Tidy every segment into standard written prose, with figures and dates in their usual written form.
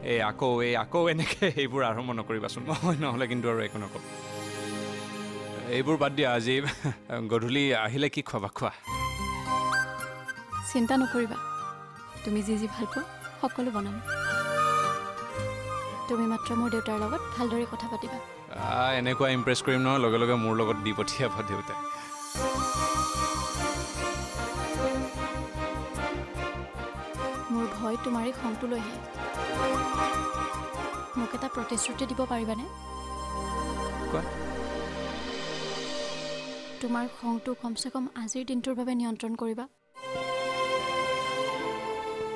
আকৌ এনেকৈ এইবোৰ আৰম্ভ নকৰিবাচোন মই নহ'লে কিন্তু আৰু একো নকওঁ এইবোৰ বাদ দিয়া আজি গধূলি আহিলে কি খোৱাবা খোৱা চিন্তা নকৰিবা তুমি যি যি ভাল পোৱা সকলো বনাম তুমি মাত্ৰ মোৰ দেউতাৰ লগত ভালদৰে কথা পাতিবা এনেকুৱা ইমপ্ৰেছ কৰিম নহয় লগে লগে মোৰ লগত দি পঠিয়াবা দেউতাই মোৰ ভয় তোমাৰ এই খংটো লৈহে মোক এটা প্ৰতিশ্ৰুতি দিব পাৰিবানে কোৱা তোমাৰ খংটো কমচে কম আজিৰ দিনটোৰ বাবে নিয়ন্ত্ৰণ কৰিবা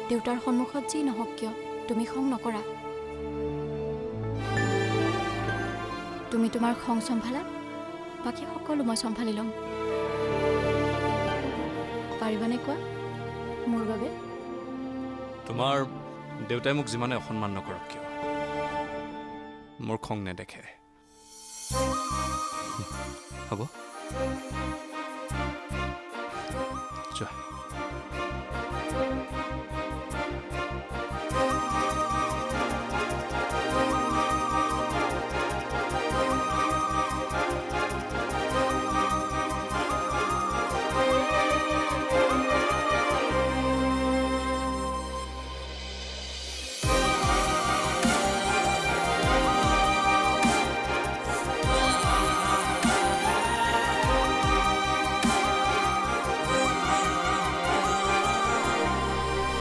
দেউতাৰ সন্মুখত যি নহওক কিয় তুমি খং নকৰা তুমি তোমাৰ খং চম্ভালা বাকী সকলো মই চম্ভালি ল'ম পাৰিবানে কোৱা মোৰ বাবে তোমাৰ দেউতাই মোক যিমানে অসন্মান নকৰক কিয় মোৰ খং নেদেখে হ'ব